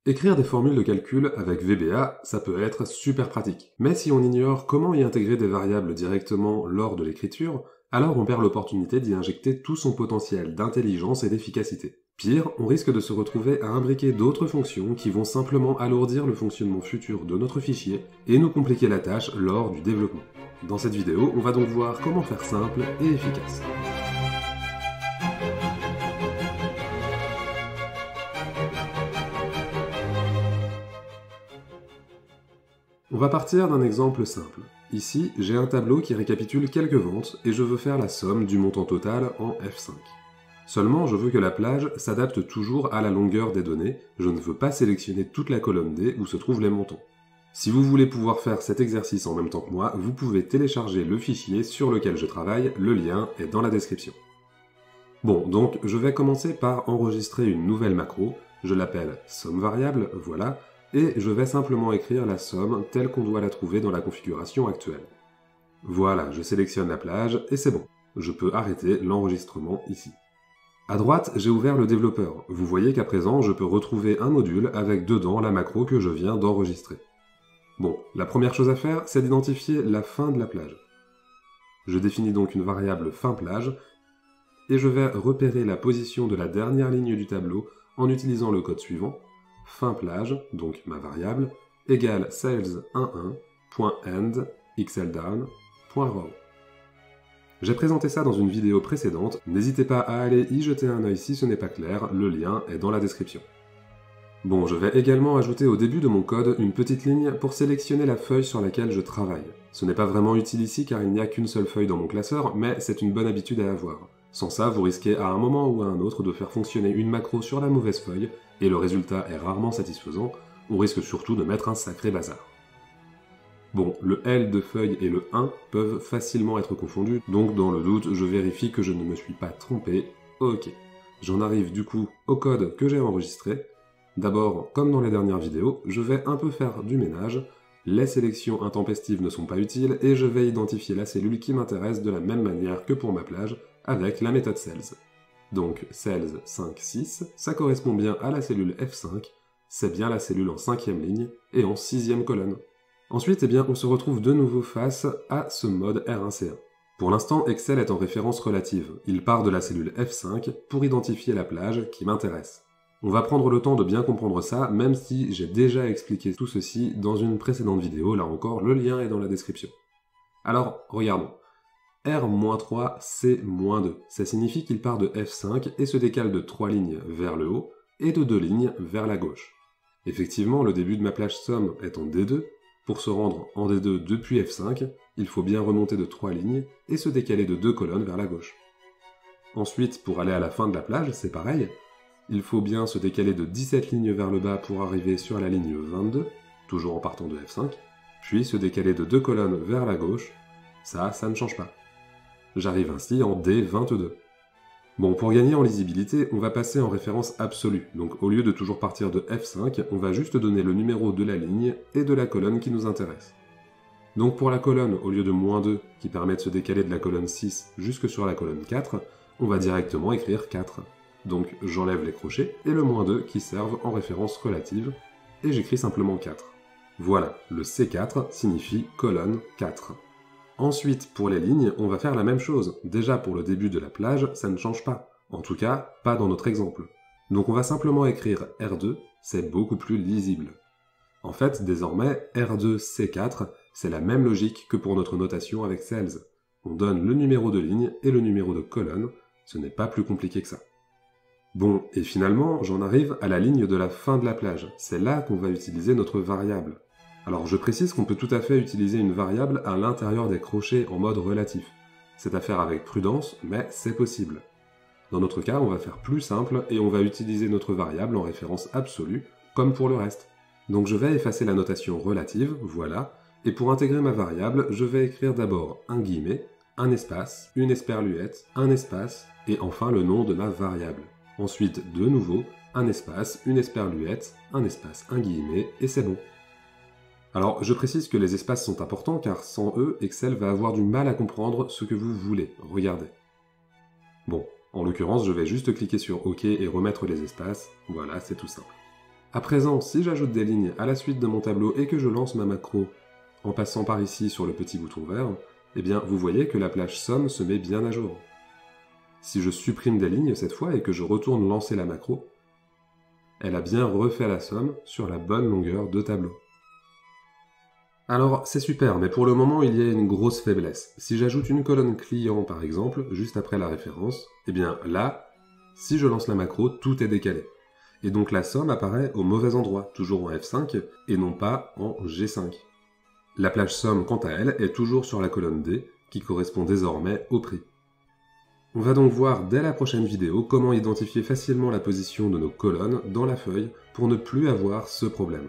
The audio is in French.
Écrire des formules de calcul avec VBA, ça peut être super pratique. Mais si on ignore comment y intégrer des variables directement lors de l'écriture, alors on perd l'opportunité d'y injecter tout son potentiel d'intelligence et d'efficacité. Pire, on risque de se retrouver à imbriquer d'autres fonctions qui vont simplement alourdir le fonctionnement futur de notre fichier et nous compliquer la tâche lors du développement. Dans cette vidéo, on va donc voir comment faire simple et efficace. On va partir d'un exemple simple. Ici, j'ai un tableau qui récapitule quelques ventes et je veux faire la somme du montant total en F5. Seulement, je veux que la plage s'adapte toujours à la longueur des données, je ne veux pas sélectionner toute la colonne D où se trouvent les montants. Si vous voulez pouvoir faire cet exercice en même temps que moi, vous pouvez télécharger le fichier sur lequel je travaille, le lien est dans la description. Bon, donc je vais commencer par enregistrer une nouvelle macro, je l'appelle somme variable, voilà, et je vais simplement écrire la somme telle qu'on doit la trouver dans la configuration actuelle. Voilà, je sélectionne la plage et c'est bon. Je peux arrêter l'enregistrement ici. À droite, j'ai ouvert le développeur. Vous voyez qu'à présent, je peux retrouver un module avec dedans la macro que je viens d'enregistrer. Bon, la première chose à faire, c'est d'identifier la fin de la plage. Je définis donc une variable fin plage et je vais repérer la position de la dernière ligne du tableau en utilisant le code suivant. Fin plage, donc ma variable, égale sales11.end xldown.row. J'ai présenté ça dans une vidéo précédente, n'hésitez pas à aller y jeter un œil si ce n'est pas clair, le lien est dans la description. Bon, je vais également ajouter au début de mon code une petite ligne pour sélectionner la feuille sur laquelle je travaille. Ce n'est pas vraiment utile ici car il n'y a qu'une seule feuille dans mon classeur, mais c'est une bonne habitude à avoir. Sans ça, vous risquez à un moment ou à un autre de faire fonctionner une macro sur la mauvaise feuille, et le résultat est rarement satisfaisant, on risque surtout de mettre un sacré bazar. Bon, le L de feuille et le 1 peuvent facilement être confondus, donc dans le doute, je vérifie que je ne me suis pas trompé. Ok. J'en arrive du coup au code que j'ai enregistré. D'abord, comme dans les dernières vidéos, je vais un peu faire du ménage. Les sélections intempestives ne sont pas utiles, et je vais identifier la cellule qui m'intéresse de la même manière que pour ma plage, avec la méthode sales. Donc sales 5,6, ça correspond bien à la cellule F5, c'est bien la cellule en 5e ligne et en 6e colonne. Ensuite, eh bien, on se retrouve de nouveau face à ce mode R1C1. Pour l'instant, Excel est en référence relative. Il part de la cellule F5 pour identifier la plage qui m'intéresse. On va prendre le temps de bien comprendre ça, même si j'ai déjà expliqué tout ceci dans une précédente vidéo, là encore, le lien est dans la description. Alors, regardons. R-3, c'est -2. Ça signifie qu'il part de F5 et se décale de 3 lignes vers le haut et de 2 lignes vers la gauche. Effectivement, le début de ma plage somme est en D2. Pour se rendre en D2 depuis F5, il faut bien remonter de 3 lignes et se décaler de 2 colonnes vers la gauche. Ensuite, pour aller à la fin de la plage, c'est pareil. Il faut bien se décaler de 17 lignes vers le bas pour arriver sur la ligne 22, toujours en partant de F5, puis se décaler de 2 colonnes vers la gauche. Ça ne change pas. J'arrive ainsi en D22. Bon, pour gagner en lisibilité, on va passer en référence absolue, donc au lieu de toujours partir de F5, on va juste donner le numéro de la ligne et de la colonne qui nous intéresse. Donc pour la colonne, au lieu de -2, qui permet de se décaler de la colonne 6 jusque sur la colonne 4, on va directement écrire 4. Donc j'enlève les crochets et le -2 qui servent en référence relative, et j'écris simplement 4. Voilà, le C4 signifie colonne 4. Ensuite, pour les lignes, on va faire la même chose. Déjà, pour le début de la plage, ça ne change pas. En tout cas, pas dans notre exemple. Donc on va simplement écrire R2, c'est beaucoup plus lisible. En fait, désormais, R2C4, c'est la même logique que pour notre notation avec sales. On donne le numéro de ligne et le numéro de colonne, ce n'est pas plus compliqué que ça. Bon, et finalement, j'en arrive à la ligne de la fin de la plage. C'est là qu'on va utiliser notre variable. Alors je précise qu'on peut tout à fait utiliser une variable à l'intérieur des crochets en mode relatif. C'est à faire avec prudence, mais c'est possible. Dans notre cas, on va faire plus simple et on va utiliser notre variable en référence absolue, comme pour le reste. Donc je vais effacer la notation relative, voilà, et pour intégrer ma variable, je vais écrire d'abord un guillemet, un espace, une esperluette, un espace, et enfin le nom de ma variable. Ensuite, de nouveau, un espace, une esperluette, un espace, un guillemet, et c'est bon. Alors, je précise que les espaces sont importants car sans eux, Excel va avoir du mal à comprendre ce que vous voulez. Regardez. Bon, en l'occurrence, je vais juste cliquer sur OK et remettre les espaces. Voilà, c'est tout simple. À présent, si j'ajoute des lignes à la suite de mon tableau et que je lance ma macro en passant par ici sur le petit bouton vert, eh bien vous voyez que la plage somme se met bien à jour. Si je supprime des lignes cette fois et que je retourne lancer la macro, elle a bien refait la somme sur la bonne longueur de tableau. Alors c'est super, mais pour le moment il y a une grosse faiblesse. Si j'ajoute une colonne client par exemple, juste après la référence, eh bien là, si je lance la macro, tout est décalé. Et donc la somme apparaît au mauvais endroit, toujours en F5, et non pas en G5. La plage somme, quant à elle, est toujours sur la colonne D, qui correspond désormais au prix. On va donc voir dès la prochaine vidéo comment identifier facilement la position de nos colonnes dans la feuille pour ne plus avoir ce problème.